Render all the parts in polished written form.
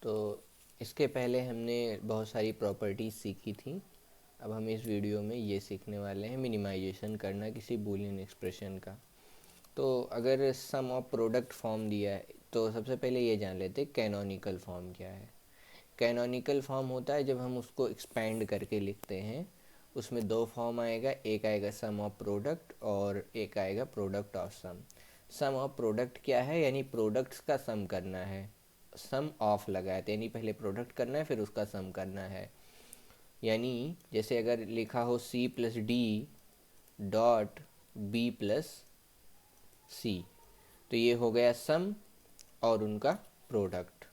तो इसके पहले हमने बहुत सारी प्रॉपर्टीज़ सीखी थी। अब हम इस वीडियो में ये सीखने वाले हैं मिनिमाइजेशन करना किसी बूलियन एक्सप्रेशन का। तो अगर सम ऑफ प्रोडक्ट फॉर्म दिया है तो सबसे पहले ये जान लेते हैं कैनोनिकल फॉर्म क्या है। कैनोनिकल फॉर्म होता है जब हम उसको एक्सपेंड करके लिखते हैं। उसमें दो फॉर्म आएगा, एक आएगा सम ऑफ प्रोडक्ट और एक आएगा product of sum. Sum of product क्या है, यानी प्रोडक्ट्स का सम करना है। सम ऑफ लगाया तो यानी पहले प्रोडक्ट करना है फिर उसका सम करना है। यानी जैसे अगर लिखा हो C plus D dot B plus C, तो ये हो गया सम और उनका प्रोडक्ट।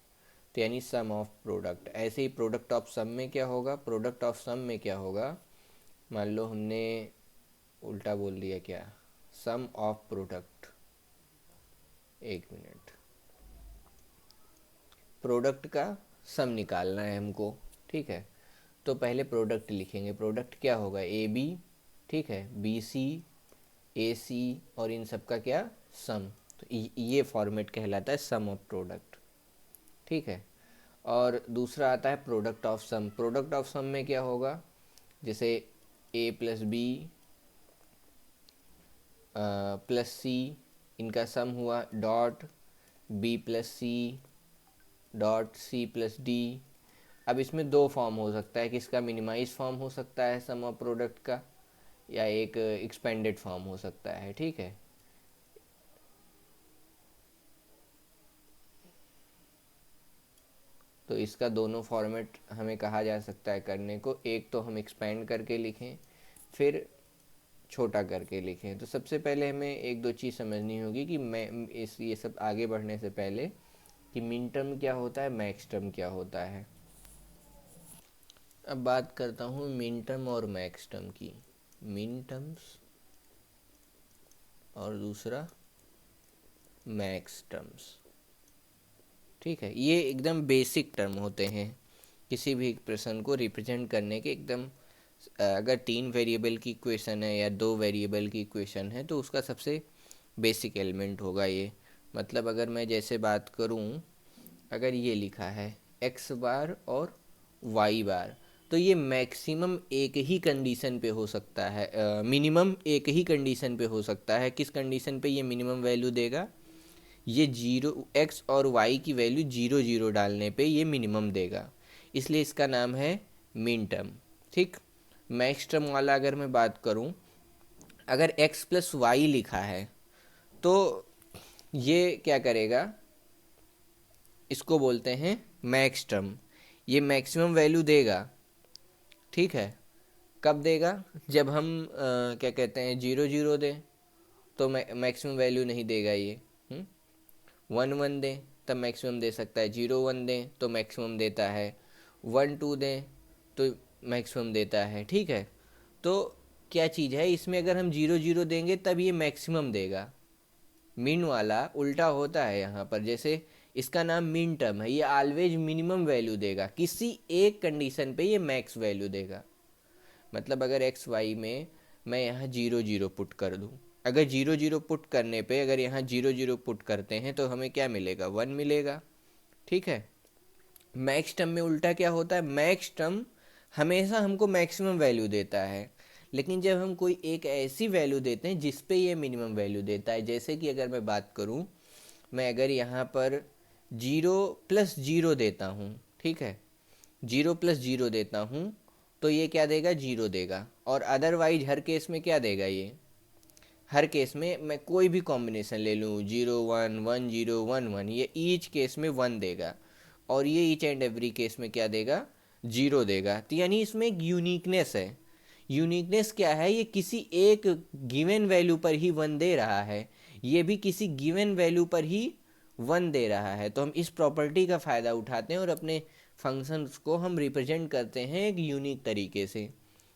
तो यानी सम ऑफ प्रोडक्ट। ऐसे ही प्रोडक्ट ऑफ सम में क्या होगा, प्रोडक्ट ऑफ सम में क्या होगा, मान लो हमने उल्टा बोल दिया क्या, सम ऑफ प्रोडक्ट। एक मिनट, प्रोडक्ट का सम निकालना है हमको, ठीक है। तो पहले प्रोडक्ट लिखेंगे। प्रोडक्ट क्या होगा, ए बी, ठीक है, बी सी, ए सी और इन सब का क्या, सम। तो ये फॉर्मेट कहलाता है सम ऑफ प्रोडक्ट, ठीक है। और दूसरा आता है product of sum. Product of sum में क्या होगा, जैसे A plus B plus C, इनका सम हुआ dot B plus C dot C plus D. अब इसमें दो फॉर्म हो सकता है, किसका, मिनिमाइज फॉर्म हो सकता है सम ऑफ प्रोडक्ट का, या एक एक्सपेंडेड फॉर्म हो सकता है, ठीक है। तो इसका दोनों फॉर्मेट हमें कहा जा सकता है करने को। एक तो हम एक्सपेंड करके लिखें, फिर छोटा करके लिखें। तो सबसे पहले हमें एक दो चीज़ समझनी होगी कि मैं ये सब आगे बढ़ने से पहले कि मिन टर्म क्या होता है, मैक्स टर्म क्या होता है। अब बात करता हूँ मिन टर्म और मैक्स टर्म की। मिन टर्म्स और दूसरा मैक्स टर्म्स, ठीक है। ये एकदम बेसिक टर्म होते हैं किसी भी इक्वेशन को रिप्रेजेंट करने के। एकदम अगर 3 वेरिएबल की इक्वेशन है या 2 वेरिएबल की इक्वेशन है तो उसका सबसे बेसिक एलिमेंट होगा ये। मतलब अगर मैं जैसे बात करूं, अगर ये लिखा है एक्स बार और वाई बार, तो ये मैक्सिमम एक ही कंडीशन पे हो सकता है, मिनिमम एक ही कंडीशन पे हो सकता है। किस कंडीशन पे ये मिनिमम वैल्यू देगा, ये जीरो, एक्स और वाई की वैल्यू जीरो जीरो डालने पे ये मिनिमम देगा, इसलिए इसका नाम है मिन टर्म, ठीक। मैक्स टर्म वाला अगर मैं बात करूं, अगर एक्स प्लस वाई लिखा है तो ये क्या करेगा, इसको बोलते हैं मैक्स टर्म। ये मैक्सिमम वैल्यू देगा, ठीक है। कब देगा, जब हम क्या कहते हैं जीरो जीरो दें तो मैक्सिमम वैल्यू नहीं देगा ये। वन वन दें तब मैक्सिमम दे सकता है, जीरो वन दें तो मैक्सिमम देता है, वन टू दें तो मैक्सिमम देता है, ठीक है। तो क्या चीज़ है इसमें, अगर हम जीरो जीरो देंगे तब ये मैक्सिमम देगा। मिन वाला उल्टा होता है यहाँ पर। जैसे इसका नाम मिन टर्म है, ये ऑलवेज मिनिमम वैल्यू देगा, किसी एक कंडीशन पे ये मैक्स वैल्यू देगा। मतलब अगर एक्स वाई में मैं यहाँ जीरो जीरो पुट कर दूँ, अगर जीरो जीरो पुट करने पे अगर यहाँ जीरो जीरो पुट करते हैं तो हमें क्या मिलेगा, वन मिलेगा, ठीक है। मैक्स टर्म में उल्टा क्या होता है, मैक्स टर्म हमेशा हमको मैक्सिमम वैल्यू देता है, लेकिन जब हम कोई एक ऐसी वैल्यू देते हैं जिस पे ये मिनिमम वैल्यू देता है, जैसे कि अगर मैं बात करूँ, मैं अगर यहाँ पर जीरो प्लस जीरो देता हूँ, ठीक है, जीरो प्लस जीरो देता हूँ तो ये क्या देगा, जीरो देगा। और अदरवाइज हर केस में क्या देगा, ये हर केस में मैं कोई भी कॉम्बिनेशन ले लूँ, zero one one zero one one, ये ईच केस में वन देगा। और ये ईच एंड एवरी केस में क्या देगा, जीरो देगा। तो यानी इसमें एक यूनिकनेस है। यूनिकनेस क्या है, ये किसी एक गिवन वैल्यू पर ही वन दे रहा है, ये भी किसी गिवन वैल्यू पर ही वन दे रहा है। तो हम इस प्रॉपर्टी का फ़ायदा उठाते हैं और अपने फंक्शंस को हम रिप्रेजेंट करते हैं एक यूनिक तरीके से।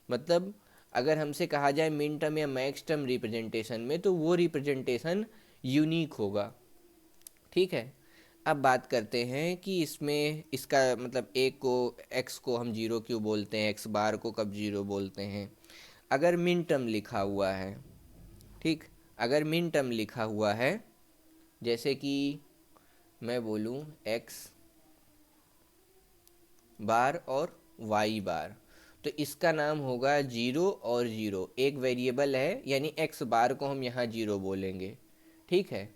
मतलब अगर हमसे कहा जाए मिन टर्म या मैक्स टर्म रिप्रेजेंटेशन में, तो वो रिप्रेजेंटेशन यूनिक होगा, ठीक है। अब बात करते हैं कि इसमें इसका मतलब एक को, एक्स को हम जीरो क्यों बोलते हैं, एक्स बार को कब जीरो बोलते हैं। अगर मिन टर्म लिखा हुआ है, ठीक, अगर मिन टर्म लिखा हुआ है, जैसे कि मैं बोलूँ एक्स बार और वाई बार। तो इसका नाम होगा जीरो और जीरो, एक वेरिएबल है यानी एक्स बार को हम यहाँ जीरो बोलेंगे, ठीक है।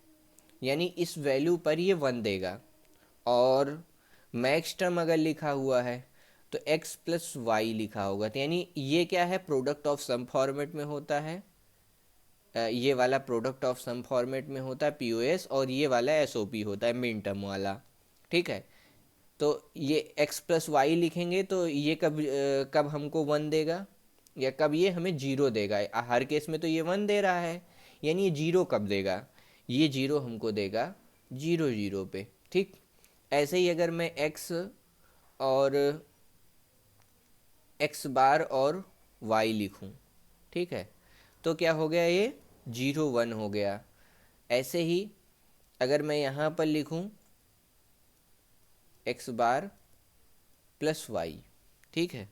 यानी इस वैल्यू पर ये वन देगा। और मैक्स टर्म अगर लिखा हुआ है तो x प्लस वाई लिखा होगा, तो यानी ये क्या है, प्रोडक्ट ऑफ सम फॉर्मेट में होता है। ये वाला प्रोडक्ट ऑफ सम फॉर्मेट में होता है पीओएस, और ये वाला एसओपी होता है मिन टर्म वाला, ठीक है। तो ये x प्लस वाई लिखेंगे तो ये कब हमको वन देगा, या कब ये हमें जीरो देगा। हर केस में तो ये वन दे रहा है, यानी ये जीरो कब देगा, ये जीरो हमको देगा जीरो जीरो पे, ठीक। ऐसे ही अगर मैं और एक्स बार और वाई लिखूं, ठीक है, तो क्या हो गया, ये जीरो वन हो गया। ऐसे ही अगर मैं यहाँ पर लिखूं एक्स बार प्लस वाई, ठीक है,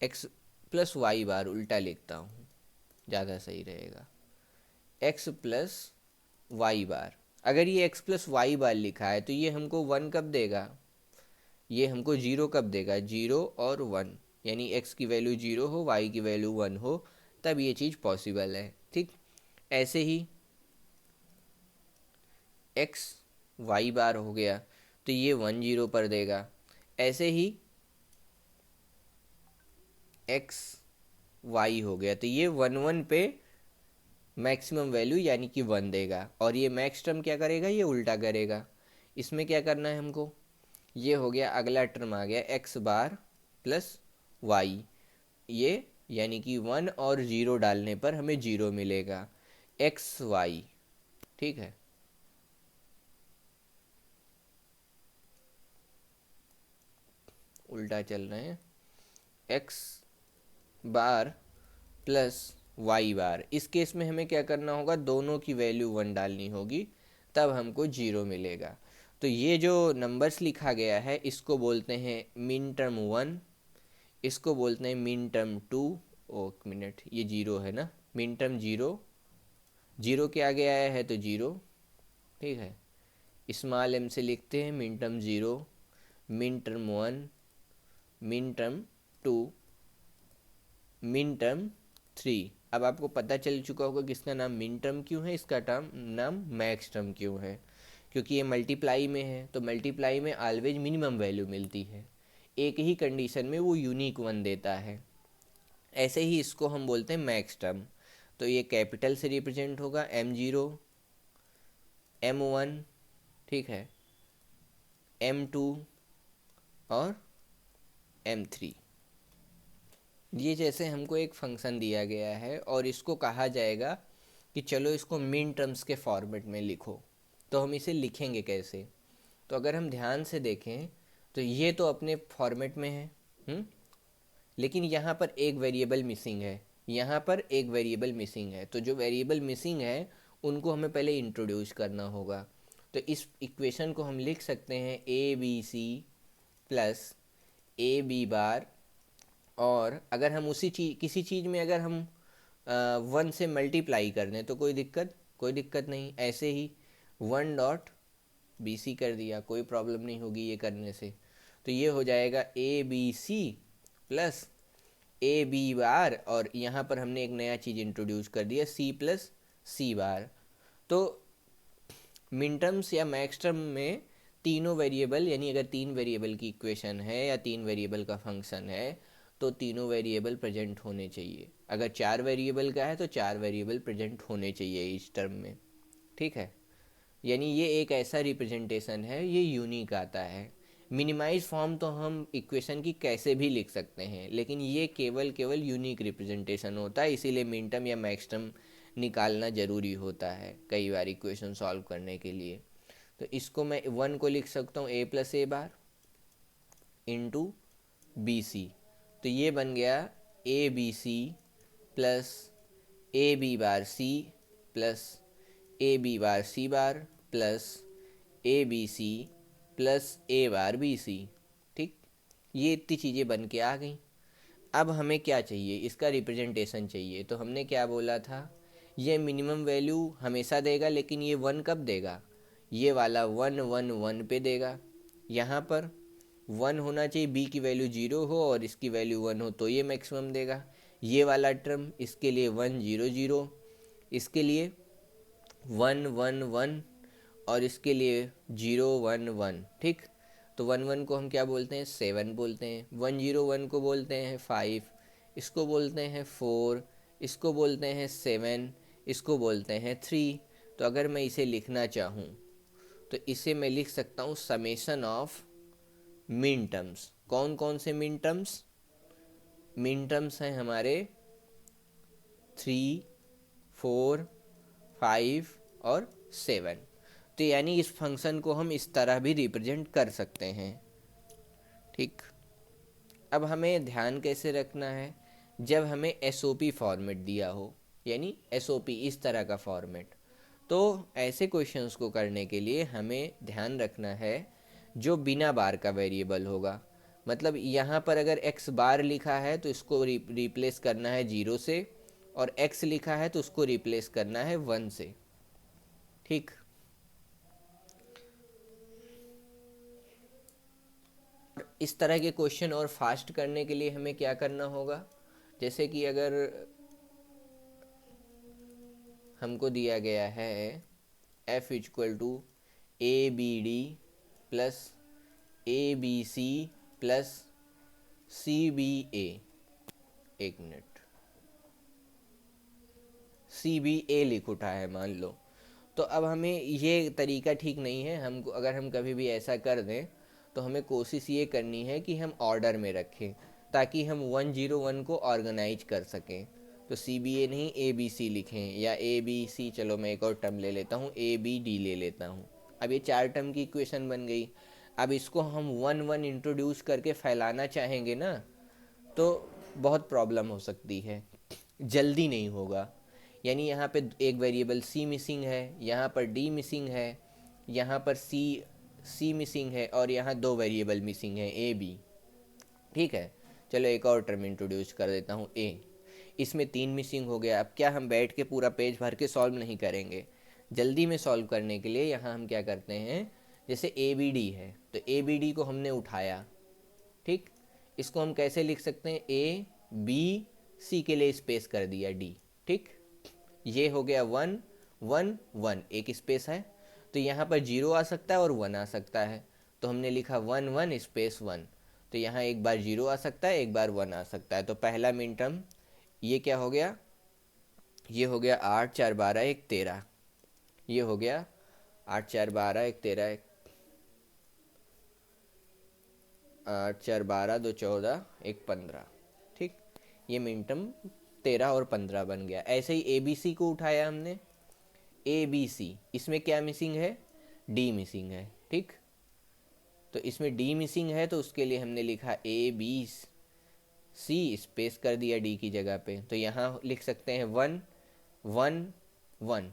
एक्स प्लस वाई बार उल्टा लिखता हूँ, ज़्यादा सही रहेगा, एक्स प्लस वाई बार। अगर ये एक्स प्लस वाई बार लिखा है तो ये हमको वन कब देगा, ये हमको जीरो कब देगा, जीरो और वन, यानी एक्स की वैल्यू जीरो हो, वाई की वैल्यू वन हो, तब ये चीज़ पॉसिबल है, ठीक। ऐसे ही एक्स वाई बार हो गया तो ये वन जीरो पर देगा। ऐसे ही एक्स वाई हो गया तो ये वन वन पे मैक्सिमम वैल्यू यानी कि वन देगा। और ये मैक्स टर्म क्या करेगा, ये उल्टा करेगा। इसमें क्या करना है हमको, ये हो गया अगला टर्म आ गया एक्स बार प्लस वाई, ये यानी कि वन और ज़ीरो डालने पर हमें ज़ीरो मिलेगा, एक्स वाई, ठीक है। उल्टा चल रहे हैं, एक्स बार प्लस वाई बार। इस केस में हमें क्या करना होगा, दोनों की वैल्यू वन डालनी होगी, तब हमको जीरो मिलेगा। तो ये जो नंबर्स लिखा गया है इसको बोलते हैं मिन टर्म वन, इसको बोलते हैं मिन टर्म टू। ओ एक मिनट, ये जीरो है ना, मिन टर्म जीरो, जीरो के आगे आया है तो जीरो, ठीक है। स्मॉल एम से लिखते हैं min term zero, min term one, min term two, min term three. अब आपको पता चल चुका होगा कि इसका नाम मिन टर्म क्यों है, इसका टर्म नाम मैक्स टर्म क्यों है, क्योंकि ये मल्टीप्लाई में है। तो मल्टीप्लाई में ऑलवेज मिनिमम वैल्यू मिलती है, एक ही कंडीशन में वो यूनिक वन देता है। ऐसे ही इसको हम बोलते हैं मैक्स टर्म। तो ये कैपिटल से रिप्रेजेंट होगा एम ज़ीरो, एम वन, ठीक है, एम टू और एम थ्री। ये जैसे हमको एक फंक्शन दिया गया है और इसको कहा जाएगा कि चलो इसको मिन टर्म्स के फॉर्मेट में लिखो, तो हम इसे लिखेंगे कैसे। तो अगर हम ध्यान से देखें तो ये तो अपने फॉर्मेट में है, लेकिन यहाँ पर एक वेरिएबल मिसिंग है, यहाँ पर एक वेरिएबल मिसिंग है। तो जो वेरिएबल मिसिंग है उनको हमें पहले इंट्रोड्यूस करना होगा। तो इस इक्वेशन को हम लिख सकते हैं A B C plus A B bar. और अगर हम उसी चीज किसी चीज़ में अगर हम वन से मल्टीप्लाई कर दें तो कोई दिक्कत नहीं। ऐसे ही वन डॉट बी सी कर दिया, कोई प्रॉब्लम नहीं होगी ये करने से। तो ये हो जाएगा A B C plus A B bar, और यहाँ पर हमने एक नया चीज़ इंट्रोड्यूस कर दिया सी प्लस सी बार। तो मिन टर्म्स या मैक्स टर्म में तीनों वेरिएबल, यानी अगर तीन वेरिएबल की इक्वेशन है या तीन वेरिएबल का फंक्शन है तो तीनों वेरिएबल प्रेजेंट होने चाहिए। अगर चार वेरिएबल का है तो चार वेरिएबल प्रेजेंट होने चाहिए इस टर्म में, ठीक है। यानी ये एक ऐसा रिप्रेजेंटेशन है, ये यूनिक आता है। मिनिमाइज फॉर्म तो हम इक्वेशन की कैसे भी लिख सकते हैं, लेकिन ये केवल यूनिक रिप्रेजेंटेशन होता है, इसीलिए मिन टर्म या मैक्स टर्म निकालना ज़रूरी होता है कई बार इक्वेशन सॉल्व करने के लिए। तो इसको मैं वन को लिख सकता हूँ A plus A bar into B C. तो ये बन गया A B C plus A B bar C plus A B bar C bar plus A B C plus A bar B C, ठीक। ये इतनी चीज़ें बन के आ गई। अब हमें क्या चाहिए, इसका रिप्रेजेंटेशन चाहिए। तो हमने क्या बोला था, ये मिनिमम वैल्यू हमेशा देगा, लेकिन ये वन कब देगा, ये वाला वन वन वन पे देगा। यहाँ पर 1 होना चाहिए, b की वैल्यू 0 हो और इसकी वैल्यू 1 हो, तो ये मैक्सिमम देगा। ये वाला टर्म इसके लिए 1 0 0, इसके लिए 1 1 1 और इसके लिए 0 1 1। ठीक, तो 1 1 को हम क्या बोलते हैं, 7 बोलते हैं। 1 0 1 को बोलते हैं 5, इसको बोलते हैं 4, इसको बोलते हैं 7, इसको बोलते हैं 3। तो अगर मैं इसे लिखना चाहूँ तो इसे मैं लिख सकता हूँ समेशन ऑफ मिन टर्म्स। कौन कौन से मिन टर्म्स? मिन टर्म्स हैं हमारे 3 4 5 और 7। तो यानी इस फंक्शन को हम इस तरह भी रिप्रेजेंट कर सकते हैं। ठीक, अब हमें ध्यान कैसे रखना है, जब हमें एसओपी फॉर्मेट दिया हो, यानी एसओपी इस तरह का फॉर्मेट, तो ऐसे क्वेश्चंस को करने के लिए हमें ध्यान रखना है जो बिना बार का वेरिएबल होगा। मतलब यहाँ पर अगर x बार लिखा है तो इसको रिप्लेस करना है 0 से, और x लिखा है तो उसको रिप्लेस करना है 1 से। ठीक, इस तरह के क्वेश्चन और फास्ट करने के लिए हमें क्या करना होगा, जैसे कि अगर हमको दिया गया है f equal to A B D plus A B C plus C B A, एक मिनट, सी बी ए लिख उठा है मान लो, तो अब हमें ये तरीका ठीक नहीं है। हमको अगर हम कभी भी ऐसा कर दें तो हमें कोशिश ये करनी है कि हम ऑर्डर में रखें, ताकि हम 101 को ऑर्गेनाइज कर सकें। तो सी बी ए नहीं ए बी सी लिखें, या ए बी सी, चलो मैं एक और टर्म ले लेता हूँ, ए बी डी ले लेता हूँ। अब ये 4 टर्म की इक्वेशन बन गई। अब इसको हम 1 1 इंट्रोड्यूस करके फैलाना चाहेंगे ना, तो बहुत प्रॉब्लम हो सकती है, जल्दी नहीं होगा। यानी यहाँ पे एक वेरिएबल सी मिसिंग है, यहाँ पर डी मिसिंग है, यहाँ पर सी मिसिंग है, और यहाँ 2 वेरिएबल मिसिंग है ए बी। ठीक है, चलो एक और टर्म इंट्रोड्यूस कर देता हूँ ए, इसमें 3 मिसिंग हो गया। अब क्या हम बैठ के पूरा पेज भर के सॉल्व नहीं करेंगे, जल्दी में सॉल्व करने के लिए यहाँ हम क्या करते हैं, जैसे ए बी डी है तो ए बी डी को हमने उठाया। ठीक, इसको हम कैसे लिख सकते हैं, ए बी सी के लिए स्पेस कर दिया डी। ठीक, ये हो गया 1 1 1, एक स्पेस है, तो यहाँ पर 0 आ सकता है और 1 आ सकता है, तो हमने लिखा 1 1 स्पेस 1। तो यहाँ एक बार 0 आ सकता है, एक बार 1 आ सकता है। तो पहला मिन टर्म ये क्या हो गया, ये हो गया 8 4 12 1 13, ये हो गया 8 4 12 1 13, 8 4 12 2 14 1 15। ठीक, ये मिन टर्म 13 और 15 बन गया। ऐसे ही ए बी सी को उठाया हमने, ए बी सी, इसमें क्या मिसिंग है, डी मिसिंग है। ठीक, तो इसमें डी मिसिंग है तो उसके लिए हमने लिखा ए बी सी, स्पेस कर दिया डी की जगह पे, तो यहाँ लिख सकते हैं 1 1 1।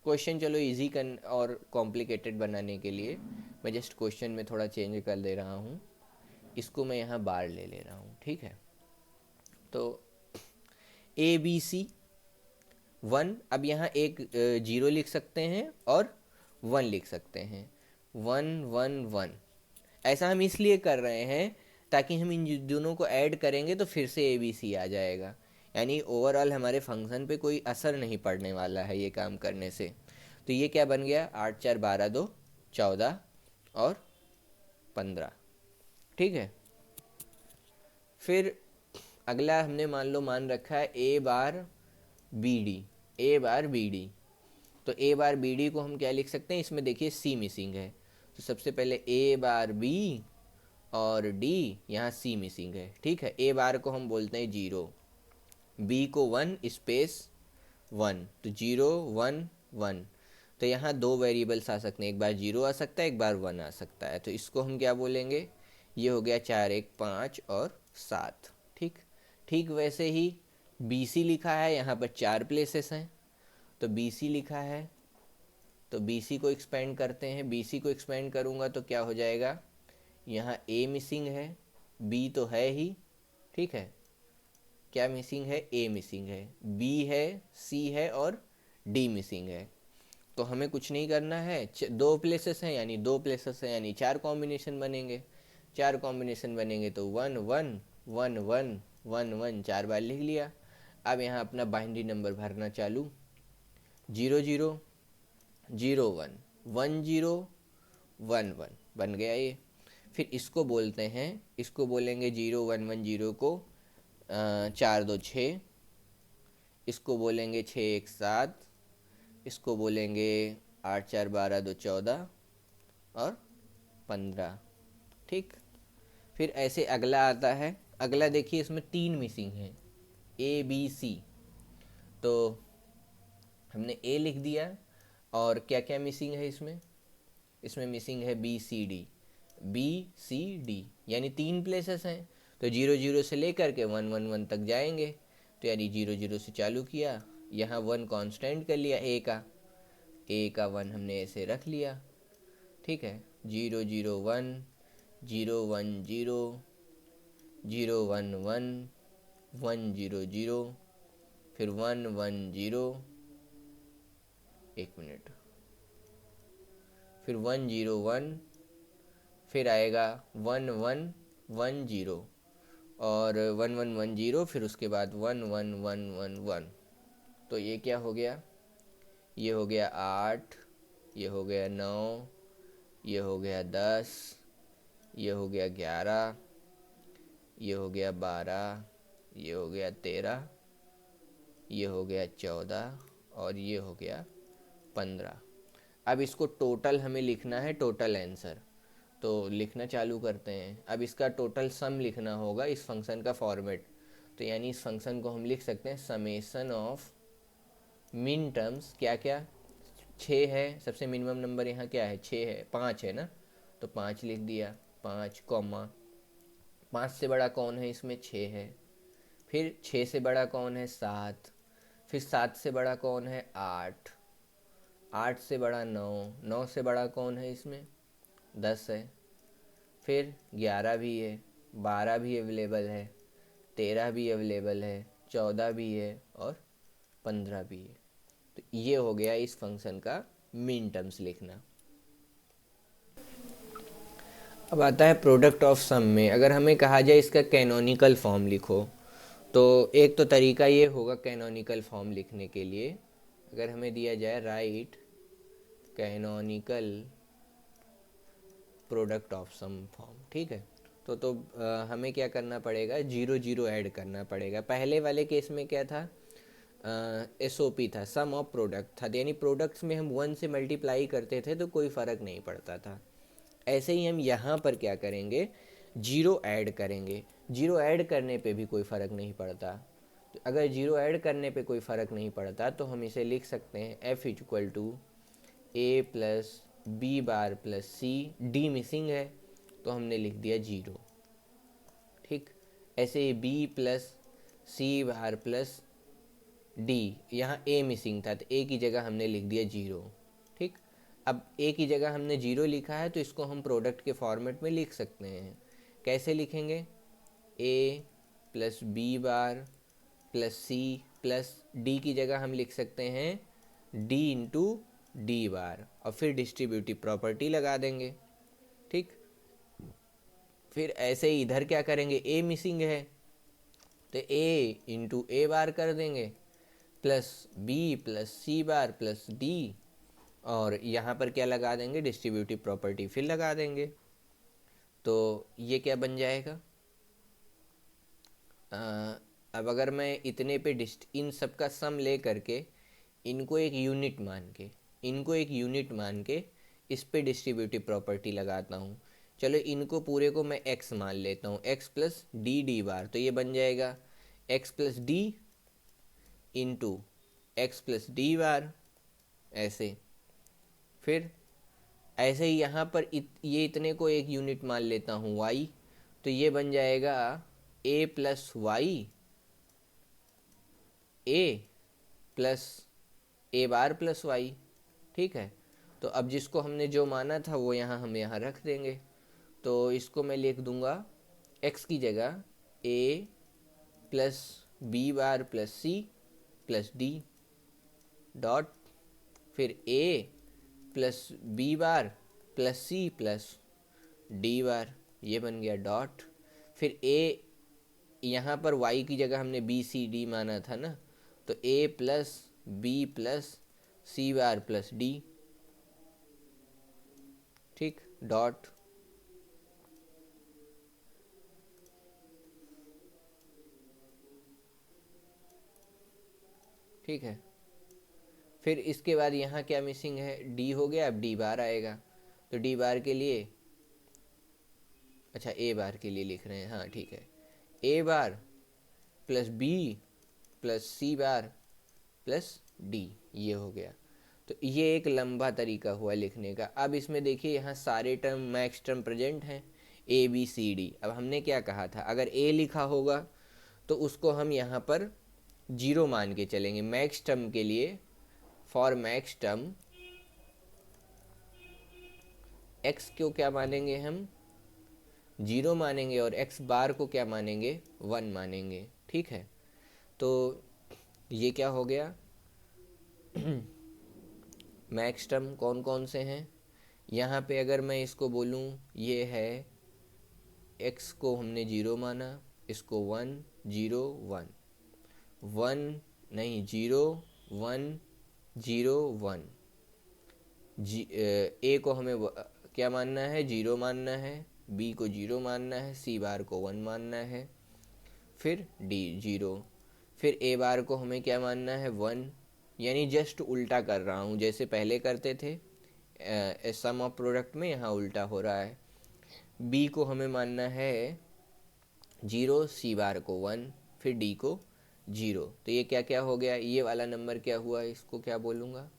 क्वेश्चन चलो इजी कर और कॉम्प्लिकेटेड बनाने के लिए मैं जस्ट क्वेश्चन में थोड़ा चेंज कर दे रहा हूँ, इसको मैं यहाँ बार ले रहा हूँ। ठीक है, तो ए बी सी 1, अब यहाँ एक 0 लिख सकते हैं और 1 लिख सकते हैं, 1 1 1। ऐसा हम इसलिए कर रहे हैं ताकि हम इन दोनों को ऐड करेंगे तो फिर से ए बी सी आ जाएगा, यानी ओवरऑल हमारे फंक्शन पे कोई असर नहीं पड़ने वाला है ये काम करने से। तो ये क्या बन गया, 8 4 12 2 14 और 15। ठीक है, फिर अगला हमने मान लो मान रखा है ए बार बी डी, ए बार बी डी। तो ए बार बी डी को हम क्या लिख सकते हैं, इसमें देखिए सी मिसिंग है, तो सबसे पहले ए बार बी और डी, यहाँ सी मिसिंग है। ठीक है, ए बार को हम बोलते हैं 0, बी को 1 स्पेस 1, तो 0 1 1। तो यहाँ 2 वेरिएबल्स आ सकते हैं, एक बार 0 आ सकता है, एक बार 1 आ सकता है, तो इसको हम क्या बोलेंगे, ये हो गया 4 1 5 और 7। ठीक, ठीक वैसे ही बी सी लिखा है, यहाँ पर 4 प्लेसेस हैं, तो बी सी लिखा है, तो बी सी को एक्सपेंड करते हैं। बी सी को एक्सपेंड करूँगा तो क्या हो जाएगा, यहाँ ए मिसिंग है, बी तो है ही, ठीक है, क्या मिसिंग है, ए मिसिंग है, बी है, सी है और डी मिसिंग है। तो हमें कुछ नहीं करना है, 2 प्लेसेस हैं यानी 2 प्लेसेस हैं, यानी 4 कॉम्बिनेशन बनेंगे। 4 कॉम्बिनेशन बनेंगे तो 1 1 1 1 1 1 4 बार लिख लिया। अब यहाँ अपना बाइनरी नंबर भरना चालू, 0 0 0 1 1 0 1 1 बन गया ये। फिर इसको बोलते हैं, इसको बोलेंगे 0 1 1 0 को 4 2 6, इसको बोलेंगे 6 1 7, इसको बोलेंगे 8 4 12 2 14 और 15। ठीक, फिर ऐसे अगला आता है। अगला देखिए इसमें 3 मिसिंग हैं, ए बी सी। तो हमने ए लिख दिया, और क्या क्या मिसिंग है इसमें? इसमें मिसिंग है B C D, B C D यानी 3 प्लेसेस हैं। तो 0 0 से लेकर के 1 1 1 तक जाएंगे। तो यानी 0 0 से चालू किया, यहाँ 1 कांस्टेंट कर लिया, ए का 1 हमने ऐसे रख लिया। ठीक है, 0 0 1 0 1 0 0 1 1 1 0 0, फिर 1 1 0, एक मिनट, फिर 1 0 1, फिर आएगा 1 1 1 0 और 1 1 1 0, फिर उसके बाद 1 1 1 1 1। तो ये क्या हो गया? ये हो गया 8, ये हो गया 9, ये हो गया 10, ये हो गया 11, ये हो गया 12, ये हो गया 13, ये हो गया 14 और ये हो गया 15। अब इसको टोटल हमें लिखना है, टोटल आंसर। तो लिखना चालू करते हैं। अब इसका टोटल सम लिखना होगा इस फंक्शन का फॉर्मेट। तो यानी इस फंक्शन को हम लिख सकते हैं समेशन ऑफ मिन टर्म्स। क्या क्या? 6 है, सबसे मिनिमम नंबर यहाँ क्या है? 6 है, 5 है ना, तो 5 लिख दिया, 5 कॉमा 5 से बड़ा कौन है इसमें? 6 है। फिर 6 से बड़ा कौन है? 7। फिर 7 से बड़ा कौन है? 8। 8 से बड़ा 9। 9 से बड़ा कौन है इसमें? 10 है। फिर 11 भी है, 12 भी अवेलेबल है, 13 भी अवेलेबल है, 14 भी है और 15 भी है। तो ये हो गया इस फंक्शन का मिन टर्म्स लिखना। अब आता है प्रोडक्ट ऑफ सम में। अगर हमें कहा जाए इसका कैनोनिकल फॉर्म लिखो, तो एक तो तरीका ये होगा कैनोनिकल फॉर्म लिखने के लिए। अगर हमें दिया जाए right canonical product of sum form, ठीक है, तो हमें क्या करना पड़ेगा? 0 0 ऐड करना पड़ेगा। पहले वाले केस में क्या था? SOP था, सम ऑफ प्रोडक्ट था, यानी प्रोडक्ट्स में हम 1 से मल्टीप्लाई करते थे तो कोई फ़र्क नहीं पड़ता था। ऐसे ही हम यहाँ पर क्या करेंगे? 0 ऐड करेंगे। 0 ऐड करने पे भी कोई फ़र्क नहीं पड़ता। तो अगर 0 ऐड करने पे कोई फ़र्क नहीं पड़ता तो हम इसे लिख सकते हैं F equal to A plus B bar plus C. D missing है तो हमने लिख दिया 0। ठीक, ऐसे ही B plus C bar plus D, यहाँ A मिसिंग था तो A की जगह हमने लिख दिया 0। ठीक, अब A की जगह हमने 0 लिखा है तो इसको हम प्रोडक्ट के फॉर्मेट में लिख सकते हैं। कैसे लिखेंगे? A plus B bar plus C plus D की जगह हम लिख सकते हैं D इंटू डी बार, और फिर डिस्ट्रीब्यूटिव प्रॉपर्टी लगा देंगे। ठीक, फिर ऐसे ही इधर क्या करेंगे? A मिसिंग है तो A इंटू ए बार कर देंगे plus B plus C bar plus D, और यहाँ पर क्या लगा देंगे? डिस्ट्रीब्यूटिव प्रॉपर्टी फिर लगा देंगे। तो ये क्या बन जाएगा? अब अगर मैं इतने पे इन सब का सम ले करके इनको एक यूनिट मान के इस पे डिस्ट्रीब्यूटिव प्रॉपर्टी लगाता हूँ। चलो इनको पूरे को मैं x मान लेता हूँ, x प्लस डी बार। तो ये बन जाएगा x plus D into x plus D बार, ऐसे। फिर ऐसे ही यहाँ पर ये इतने को एक यूनिट मान लेता हूँ y, तो ये बन जाएगा a plus Y a plus A bar plus Y. ठीक है, तो अब जिसको हमने जो माना था वो हम यहाँ रख देंगे। तो इसको मैं लिख दूंगा x की जगह a plus B bar plus C plus D dot, फिर a plus B bar plus C plus D bar. ये बन गया डॉट। फिर ए, यहाँ पर y की जगह हमने बी सी डी माना था ना, तो a plus B plus C bar plus D, ठीक, डॉट। ठीक है, फिर इसके बाद यहाँ क्या मिसिंग है, डी हो गया, अब डी बार आएगा, तो डी बार के लिए, अच्छा ए बार के लिए लिख रहे हैं, हाँ ठीक है, ए bar plus B plus C bar plus D, ये हो गया। तो ये एक लंबा तरीका हुआ लिखने का। अब इसमें देखिए यहाँ सारे टर्म मैक्स टर्म प्रेजेंट हैं, ए बी सी डी। अब हमने क्या कहा था, अगर ए लिखा होगा तो उसको हम यहाँ पर जीरो मान के चलेंगे मैक्स टर्म के लिए। फॉर मैक्स टर्म एक्स को क्या मानेंगे हम, जीरो मानेंगे, और एक्स बार को क्या मानेंगे, वन मानेंगे। ठीक है, तो ये क्या हो गया, मैक्स टर्म कौन कौन से हैं यहाँ पे, अगर मैं इसको बोलूँ, ये है एक्स को हमने जीरो माना, इसको वन जीरो वन, वन नहीं जीरो वन जीरो वन, ए को हमें क्या मानना है, जीरो मानना है, बी को जीरो मानना है, सी बार को वन मानना है, फिर डी जीरो, फिर ए बार को हमें क्या मानना है, वन। यानी जस्ट उल्टा कर रहा हूँ, जैसे पहले करते थे सम ऑफ प्रोडक्ट में, यहाँ उल्टा हो रहा है। बी को हमें मानना है जीरो, सी बार को वन, फिर डी को जीरो। तो ये क्या क्या हो गया, ये वाला नंबर क्या हुआ, इसको क्या बोलूँगा,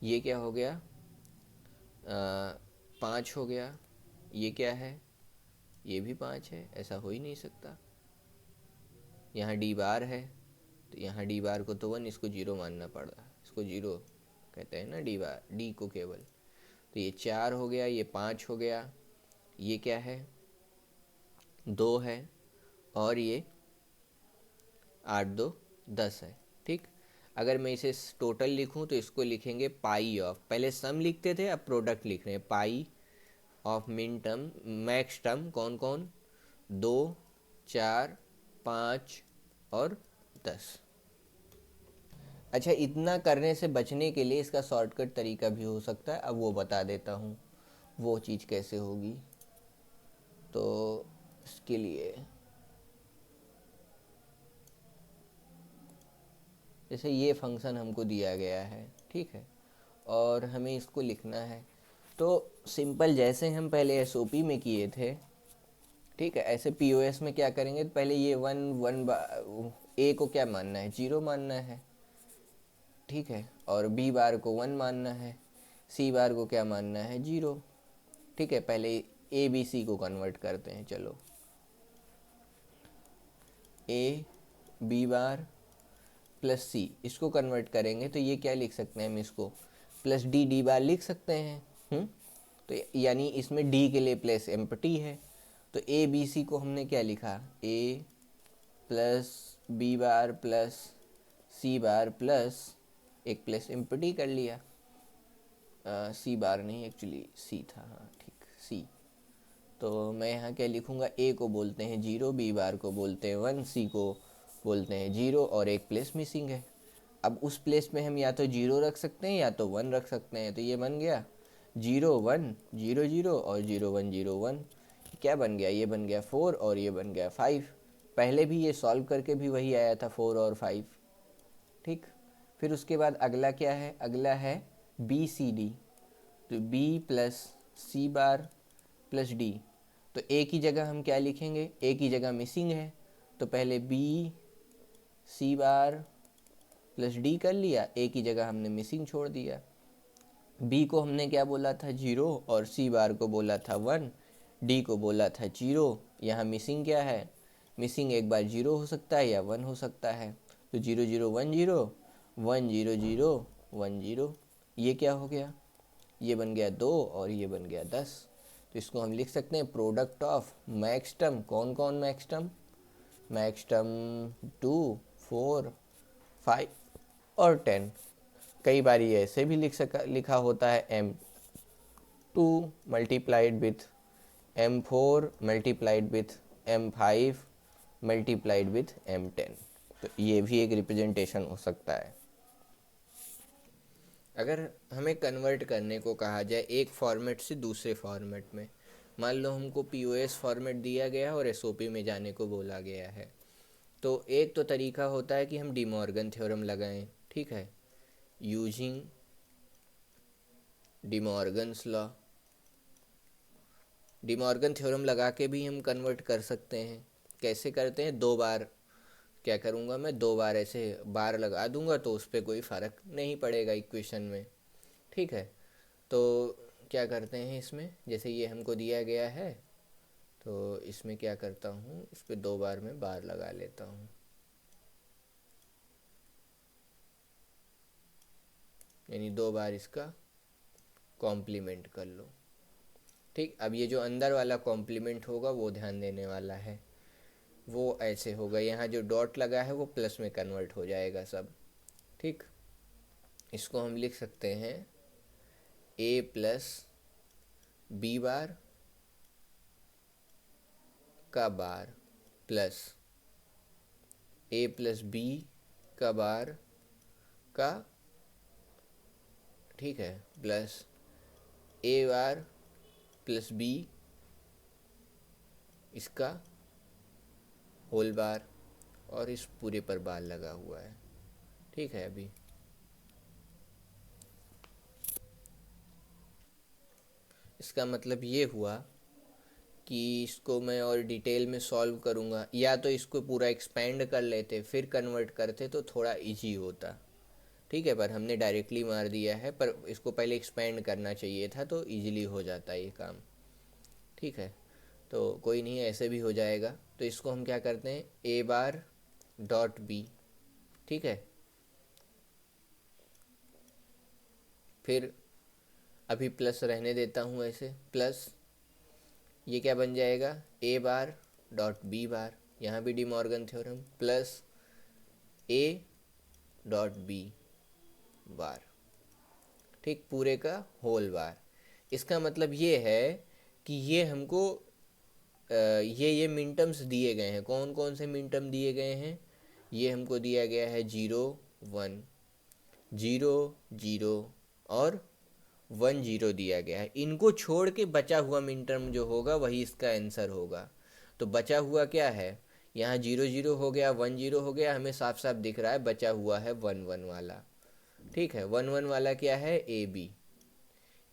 ये क्या हो गया, पाँच हो गया। ये क्या है, ये भी पाँच है, ऐसा हो ही नहीं सकता। यहाँ डी बार है, तो यहाँ डी बार को तो वन, इसको जीरो मानना पड़ा, इसको जीरो कहते हैं ना डी बार, डी को केवल। तो ये चार हो गया, ये पाँच हो गया, ये क्या है, दो है, और ये आठ दो दस है। ठीक, अगर मैं इसे टोटल लिखूं तो इसको लिखेंगे पाई ऑफ, पहले सम लिखते थे, अब प्रोडक्ट लिख रहे हैं, पाई of min term max term कौन कौन, दो, चार, पाँच और 10। अच्छा, इतना करने से बचने के लिए इसका शॉर्टकट तरीका भी हो सकता है, अब वो बता देता हूँ वो चीज़ कैसे होगी। तो इसके लिए जैसे ये फंक्शन हमको दिया गया है, ठीक है, और हमें इसको लिखना है, तो सिंपल जैसे हम पहले एसओपी में किए थे, ठीक है, ऐसे पीओएस में क्या करेंगे, पहले ये वन वन ए को क्या मानना है, जीरो मानना है, ठीक है, और बी बार को वन मानना है, सी बार को क्या मानना है, जीरो। ठीक है, पहले ए बी सी को कन्वर्ट करते हैं, चलो, ए बी बार प्लस सी, इसको कन्वर्ट करेंगे तो ये क्या लिख सकते हैं हम, इसको प्लस डी डी बार लिख सकते हैं। तो यानी इसमें डी के लिए प्लेस एम्प्टी है, तो ए बी सी को हमने क्या लिखा, ए plus B bar plus C bar plus एक प्लेस एम्प्टी कर लिया, सी बार नहीं, एक्चुअली सी था, हाँ ठीक, सी। तो मैं यहाँ क्या लिखूँगा, ए को बोलते हैं जीरो, बी बार को बोलते हैं वन, सी को बोलते हैं जीरो, और एक प्लेस मिसिंग है। अब उस प्लेस में हम या तो जीरो रख सकते हैं या तो वन रख सकते हैं, तो ये बन गया जीरो वन जीरो जीरो और जीरो वन, क्या बन गया, ये बन गया फोर और ये बन गया फाइव। पहले भी ये सॉल्व करके भी वही आया था, फोर और फाइव। ठीक, फिर उसके बाद अगला क्या है, अगला है बी सी डी, तो B plus C bar plus D, तो ए की जगह हम क्या लिखेंगे, ए की जगह मिसिंग है, तो पहले B C bar plus D कर लिया, ए की जगह हमने मिसिंग छोड़ दिया। बी को हमने क्या बोला था, जीरो, और सी बार को बोला था वन, डी को बोला था जीरो। यहाँ मिसिंग क्या है, मिसिंग एक बार जीरो हो सकता है या वन हो सकता है, तो zero zero one zero, one zero zero one zero, ये क्या हो गया, ये बन गया दो और ये बन गया 10। तो इसको हम लिख सकते हैं प्रोडक्ट ऑफ मैक्स टर्म, कौन कौन मैक्स टर्म, मैक्स टर्म 2, 4, 5 और 10। कई बार ये ऐसे भी लिखा होता है m 2 multiplied with M4 multiplied with M5 multiplied with M10। तो ये भी एक रिप्रेजेंटेशन हो सकता है। अगर हमें कन्वर्ट करने को कहा जाए एक फॉर्मेट से दूसरे फॉर्मेट में, मान लो हमको POS फॉर्मेट दिया गया है और SOP में जाने को बोला गया है, तो एक तो तरीका होता है कि हम डी मॉर्गन थ्योरम लगाएं, ठीक है, using D Morgan's law. D Morgan theorem लगा के भी हम कन्वर्ट कर सकते हैं। कैसे करते हैं, 2 बार क्या करूँगा मैं, 2 बार ऐसे बार लगा दूंगा तो उस पर कोई फ़र्क नहीं पड़ेगा इक्वेशन में, ठीक है। तो क्या करते हैं इसमें, जैसे ये हमको दिया गया है तो इसमें क्या करता हूँ, इस पर 2 बार मैं बार लगा लेता हूँ, यानी 2 बार इसका कॉम्प्लीमेंट कर लो, ठीक। अब ये जो अंदर वाला कॉम्प्लीमेंट होगा वो ध्यान देने वाला है, वो ऐसे होगा, यहाँ जो डॉट लगा है वो प्लस में कन्वर्ट हो जाएगा सब, ठीक। इसको हम लिख सकते हैं A प्लस बी बार का bar plus A plus B का बार का, ठीक है, plus A bar plus B इसका होल बार, और इस पूरे पर बार लगा हुआ है, ठीक है। अभी इसका मतलब ये हुआ कि इसको मैं और डिटेल में सॉल्व करूँगा, या तो इसको पूरा एक्सपेंड कर लेते फिर कन्वर्ट करते तो थोड़ा इजी होता, ठीक है, पर हमने डायरेक्टली मार दिया है, पर इसको पहले एक्सपेंड करना चाहिए था तो इजीली हो जाता ये काम, ठीक है। तो कोई नहीं, ऐसे भी हो जाएगा। तो इसको हम क्या करते हैं, A बार डॉट बी, ठीक है, फिर अभी प्लस रहने देता हूँ ऐसे, प्लस ये क्या बन जाएगा, A bar dot B bar, यहाँ भी De Morgan theorem, plus A dot B bar, ठीक, पूरे का होल बार। इसका मतलब ये है कि ये हमको ये मिनटम्स दिए गए हैं। कौन कौन से मिनटम दिए गए हैं, ये हमको दिया गया है 0 1 0 0 और 1 0 दिया गया है। इनको छोड़ के बचा हुआ मिनटर्म जो होगा वही इसका आंसर होगा। तो बचा हुआ क्या है, यहाँ 0 0 हो गया, 1 0 हो गया, हमें साफ साफ दिख रहा है बचा हुआ है 1 1 वाला, ठीक है। 1 1 वाला क्या है,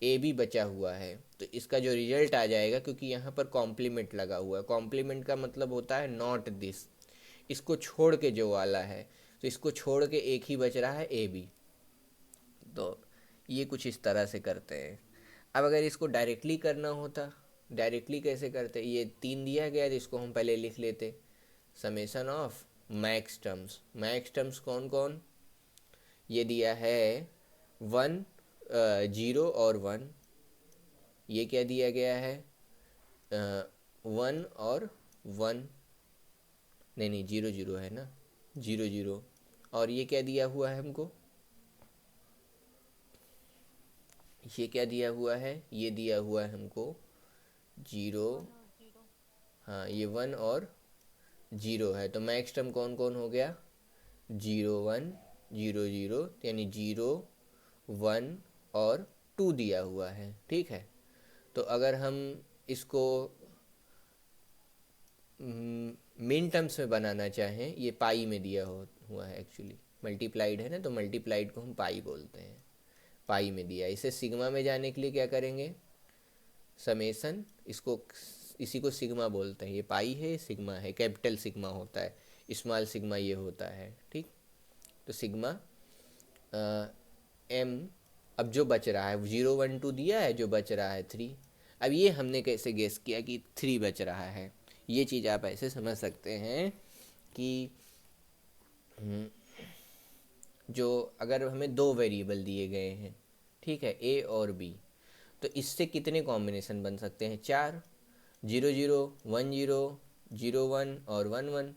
ए बी बचा हुआ है। तो इसका जो रिजल्ट आ जाएगा, क्योंकि यहाँ पर कॉम्प्लीमेंट लगा हुआ है, कॉम्प्लीमेंट का मतलब होता है नॉट दिस, इसको छोड़ के जो वाला है, तो इसको छोड़ के एक ही बच रहा है ए बी। तो ये कुछ इस तरह से करते हैं। अब अगर इसको डायरेक्टली करना होता, डायरेक्टली कैसे करते, ये 3 दिया गया तो इसको हम पहले लिख लेते, summation of max terms. Max terms कौन कौन, ये दिया है 1 0 और 1, ये क्या दिया गया है 1 और 1, नहीं नहीं 0 0 है ना, 0 0, और ये क्या दिया हुआ है हमको, ये क्या दिया हुआ है, ये दिया हुआ है हमको 0, हाँ ये 1 और 0 है। तो मैक्स टर्म कौन कौन हो गया, 0 1 0 0, यानी 0 1 और 2 दिया हुआ है, ठीक है। तो अगर हम इसको मिन टर्म्स में बनाना चाहें, ये पाई में दिया हुआ है, एक्चुअली मल्टीप्लाइड है ना, तो मल्टीप्लाइड को हम पाई बोलते हैं, पाई में दिया। इसे सिग्मा में जाने के लिए क्या करेंगे, समेसन, इसको इसी को सिग्मा बोलते हैं, ये पाई है, ये सिग्मा है, कैपिटल सिग्मा होता है, स्मॉल सिग्मा ये होता है, ठीक। तो सिग्मा एम, अब जो बच रहा है 0 1 2 दिया है, जो बच रहा है 3। अब ये हमने कैसे गेस किया कि 3 बच रहा है, ये चीज़ आप ऐसे समझ सकते हैं कि जो अगर हमें 2 वेरिएबल दिए गए हैं, ठीक है, ए और बी, तो इससे कितने कॉम्बिनेशन बन सकते हैं, 4, 0 0 1 0 0 1 और 1 1,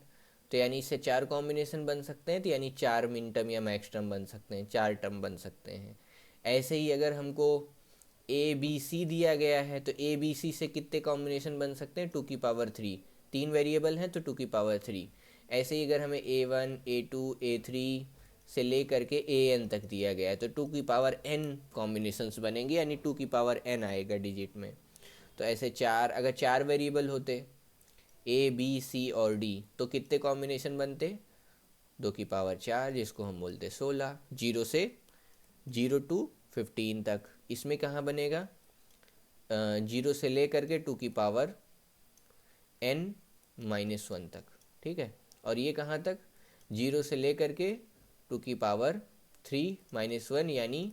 तो यानी इससे 4 कॉम्बिनेशन बन सकते हैं, तो यानी 4 मिन टर्म या मैक्स टर्म बन सकते हैं, 4 टर्म बन सकते हैं। ऐसे ही अगर हमको ए बी सी दिया गया है, तो ए बी सी से कितने कॉम्बिनेशन बन सकते हैं, 2 की पावर 3। 3 वेरिएबल हैं तो 2 की पावर 3। ऐसे ही अगर हमें A1 A2 A3 से ले करके AN तक दिया गया है तो 2 की पावर N कॉम्बिनेशंस बनेंगे, यानी 2 की पावर N आएगा डिजिट में। तो ऐसे अगर 4 वेरिएबल होते A B C और D तो कितने कॉम्बिनेशन बनते, 2 की पावर 4, जिसको हम बोलते 16। 0 तक। इसमें कहाँ बनेगा, 0 से ले करके 2 की पावर N-1 तक। ठीक है, और ये कहाँ तक, 0 से ले करके 2 की पावर 3-1, यानी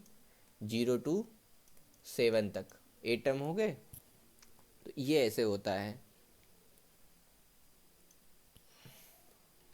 0 to 7 तक। 8 टर्म हो गए। तो ये ऐसे होता है।